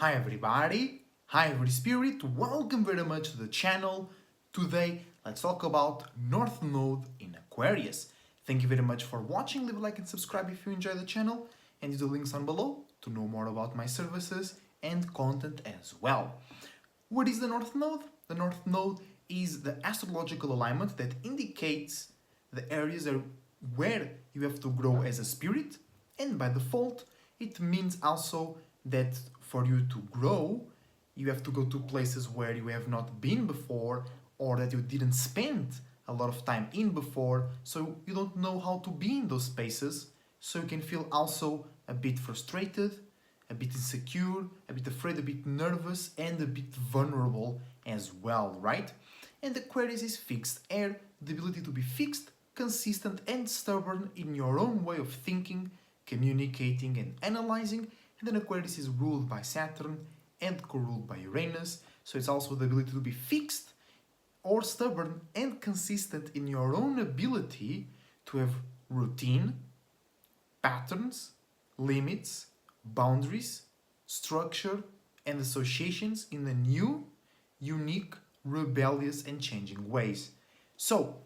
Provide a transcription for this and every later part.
Hi everybody, hi every spirit, welcome very much to the channel. Today let's talk about North Node in Aquarius. Thank you very much for watching, leave a like and subscribe if you enjoy the channel and use the links down below to know more about my services and content as well. What is the North Node? The North Node is the astrological alignment that indicates the areas where you have to grow as a spirit, and by default it means also that for you to grow you have to go to places where you have not been before or that you didn't spend a lot of time in before, so you don't know how to be in those spaces, so you can feel also a bit frustrated, a bit insecure, a bit afraid, a bit nervous, and a bit vulnerable as well, right? And Aquarius is fixed air, the ability to be fixed, consistent, and stubborn in your own way of thinking, communicating, and analyzing. And then Aquarius is ruled by Saturn and co-ruled by Uranus, so it's also the ability to be fixed or stubborn and consistent in your own ability to have routine, patterns, limits, boundaries, structure, and associations in a new, unique, rebellious, and changing ways. So,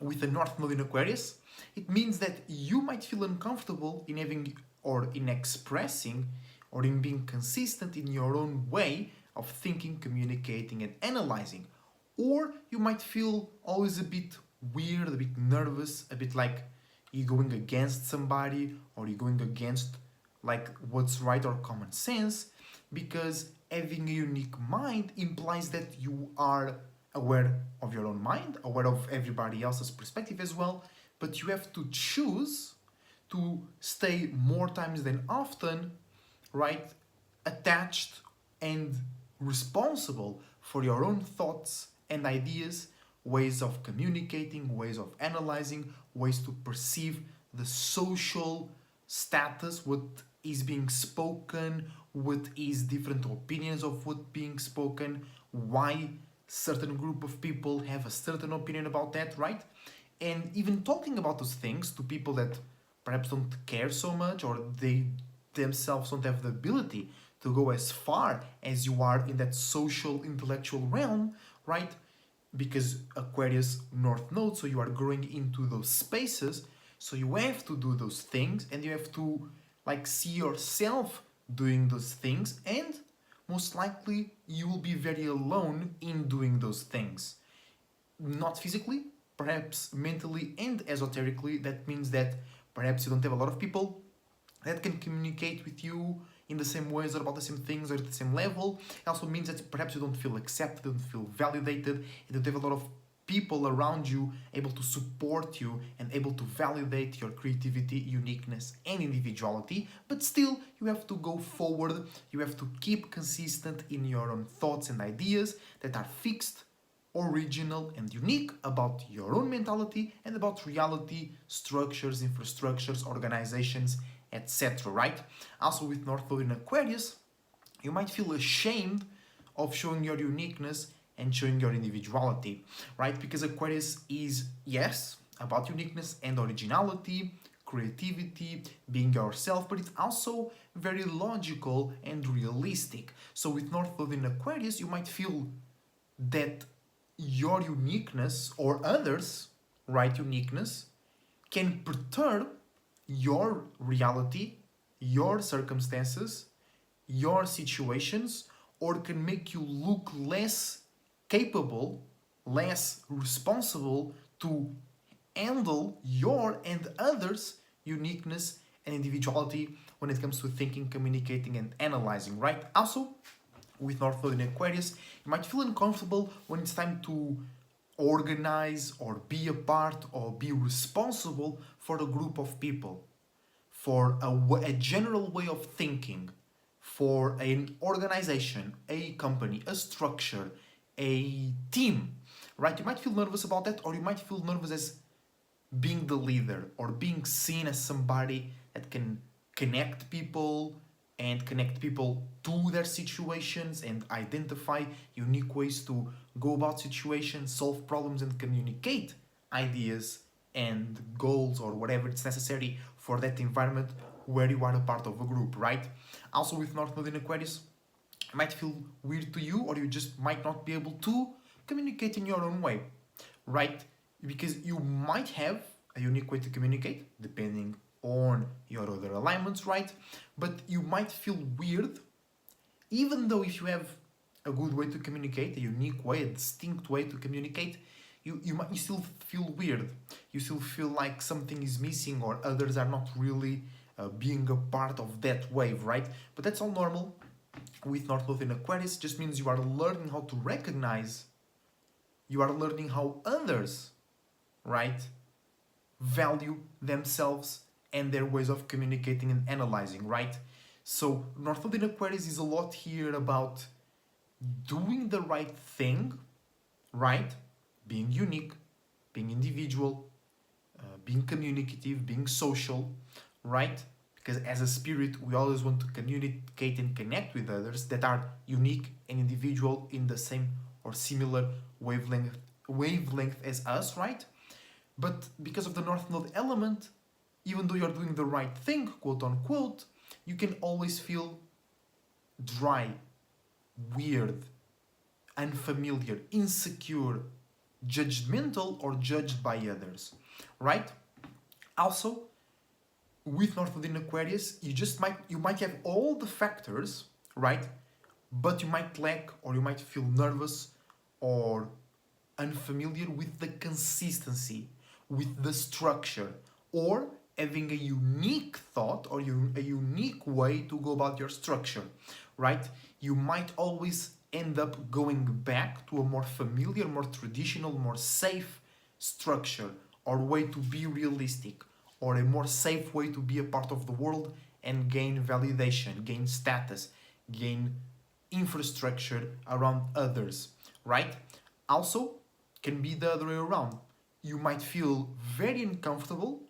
with the North Node in Aquarius, it means that you might feel uncomfortable in having or in expressing or in being consistent in your own way of thinking, communicating, and analyzing. Or you might feel always a bit weird, a bit nervous, a bit like you're going against somebody or you're going against like what's right or common sense, because having a unique mind implies that you are aware of your own mind, aware of everybody else's perspective as well, but you have to choose to stay more times than often, right, attached and responsible for your own thoughts and ideas, ways of communicating, ways of analyzing, ways to perceive the social status, what is being spoken, what is different opinions of what being spoken, why certain group of people have a certain opinion about that, right? And even talking about those things to people that perhaps don't care so much, or they themselves don't have the ability to go as far as you are in that social intellectual realm, right? Because Aquarius North Node, so you are growing into those spaces, so you have to do those things and you have to like see yourself doing those things, and most likely you will be very alone in doing those things. Not physically, perhaps mentally and esoterically. That means that perhaps you don't have a lot of people that can communicate with you in the same ways or about the same things or at the same level. It also means that perhaps you don't feel accepted, don't feel validated, and don't have a lot of people around you able to support you and able to validate your creativity, uniqueness, and individuality. But still, you have to go forward. You have to keep consistent in your own thoughts and ideas that are fixed, original, and unique about your own mentality and about reality, structures, infrastructures, organizations, etc. Right? Also, with North Node in Aquarius, you might feel ashamed of showing your uniqueness and showing your individuality, right? Because Aquarius is, yes, about uniqueness and originality, creativity, being yourself, but it's also very logical and realistic. So with North Node in Aquarius, you might feel that your uniqueness or others, right, uniqueness, can perturb your reality, your circumstances, your situations, or can make you look less capable, less responsible to handle your and others' uniqueness and individuality when it comes to thinking, communicating, and analyzing, right? Also, with North Node in Aquarius, you might feel uncomfortable when it's time to organize or be a part or be responsible for a group of people, for a general way of thinking, for an organization, a company, a structure, a team, right? You might feel nervous about that, or you might feel nervous as being the leader or being seen as somebody that can connect people and connect people to their situations and identify unique ways to go about situations, solve problems, and communicate ideas and goals or whatever it's necessary for that environment where you are a part of a group, right? Also with North Node in Aquarius, might feel weird to you, or you just might not be able to communicate in your own way, right? Because you might have a unique way to communicate depending on your other alignments, right? But you might feel weird, even though if you have a good way to communicate, a unique way, a distinct way to communicate, you still feel weird. You still feel like something is missing, or others are not really being a part of that wave, right? But that's all normal. With North Node in Aquarius, just means you are learning how to recognize, you are learning how others, right, value themselves and their ways of communicating and analyzing, right? So North Node in Aquarius is a lot here about doing the right thing, right? Being unique, being individual, being communicative, being social, right? Because as a spirit, we always want to communicate and connect with others that are unique and individual in the same or similar wavelength as us, right? But because of the North Node element, even though you're doing the right thing, quote unquote, you can always feel dry, weird, unfamiliar, insecure, judgmental, or judged by others, right? Also, with North Node in Aquarius, you might have all the factors, right? But you might lack, or you might feel nervous or unfamiliar with the consistency, with the structure, or having a unique thought or a unique way to go about your structure, right? You might always end up going back to a more familiar, more traditional, more safe structure or way to be realistic, or a more safe way to be a part of the world and gain validation, gain status, gain infrastructure around others, right? Also, can be the other way around. You might feel very uncomfortable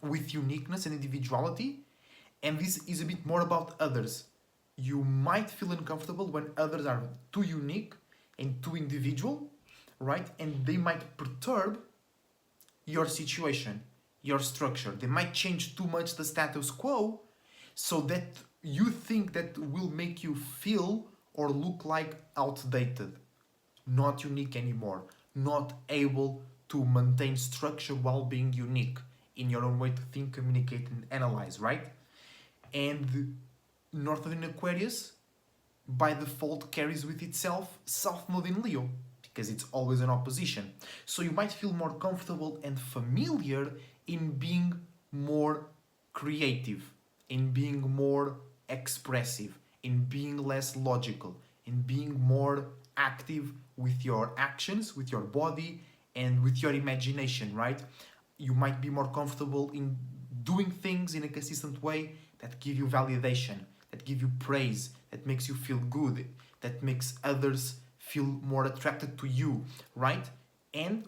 with uniqueness and individuality, and this is a bit more about others. You might feel uncomfortable when others are too unique and too individual, right? And they might perturb your situation, your structure. They might change too much the status quo, so that you think that will make you feel or look like outdated, not unique anymore, not able to maintain structure while being unique in your own way to think, communicate, and analyze, right? And North Node in Aquarius, by default, carries with itself South Node in Leo, because it's always an opposition. So you might feel more comfortable and familiar in being more creative, in being more expressive, in being less logical, in being more active with your actions, with your body, and with your imagination, right? You might be more comfortable in doing things in a consistent way that give you validation, that give you praise, that makes you feel good, that makes others feel more attracted to you, right? And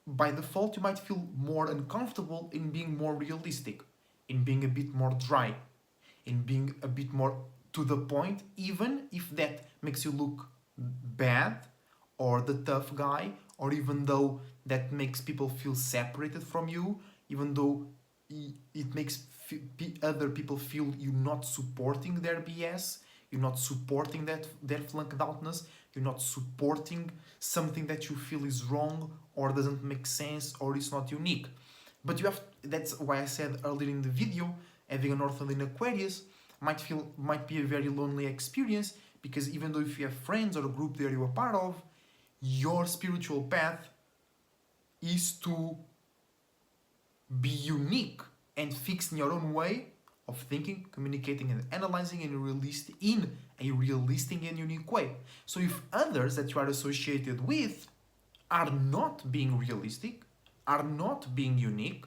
by default, you might feel more uncomfortable in being more realistic, in being a bit more dry, in being a bit more to the point, even if that makes you look bad or the tough guy, or even though that makes people feel separated from you, even though it makes other people feel you not supporting their BS, you're not supporting their flunked outness, you're not supporting something that you feel is wrong or doesn't make sense or is not unique. But you have, that's why I said earlier in the video, having a North Node in Aquarius might be a very lonely experience, because even though if you have friends or a group that you're a part of, your spiritual path is to be unique and fixed in your own way of thinking, communicating, and analyzing in a realistic and unique way. So if others that you are associated with are not being realistic, are not being unique,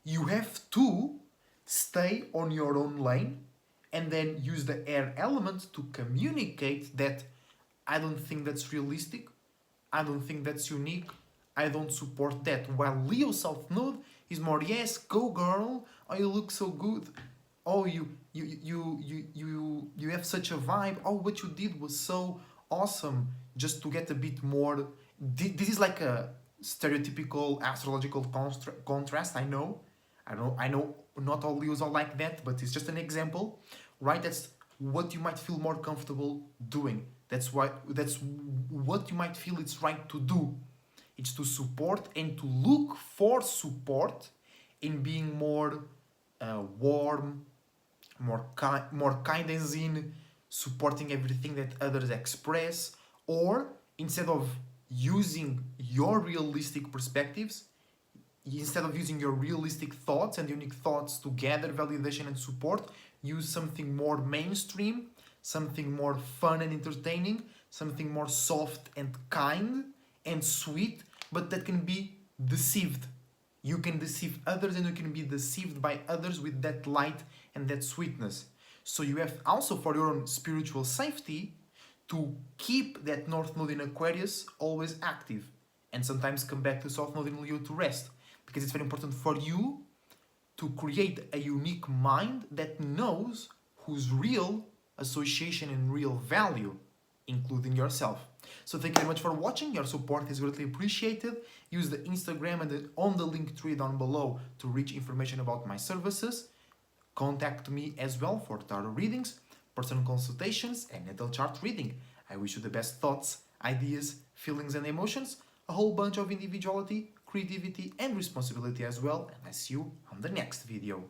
you have to stay on your own lane and then use the air element to communicate that I don't think that's realistic, I don't think that's unique, I don't support that. While Leo South Node is more, yes, go girl, oh you look so good, oh you have such a vibe, oh what you did was so awesome, just to get a bit more. This is like a stereotypical astrological contrast. I know not all Leos are like that, but it's just an example, right? That's what you might feel more comfortable doing. That's what you might feel it's right to do. It's to support and to look for support in being more warm, more kind as in supporting everything that others express, or instead of using your realistic perspectives, instead of using your realistic thoughts and unique thoughts to gather validation and support, use something more mainstream, something more fun and entertaining, something more soft and kind and sweet, but that can be deceived. You can deceive others and you can be deceived by others with that light and that sweetness. So you have also, for your own spiritual safety, to keep that North Node in Aquarius always active and sometimes come back to South Node in Leo to rest, because it's very important for you to create a unique mind that knows whose real association and real value, including yourself. So thank you very much for watching. Your support is greatly appreciated. Use the Instagram and on the link tree down below to reach information about my services. Contact me as well for tarot readings, personal consultations, and natal chart reading. I wish you the best thoughts, ideas, feelings, and emotions, a whole bunch of individuality, creativity, and responsibility as well, and I see you on the next video.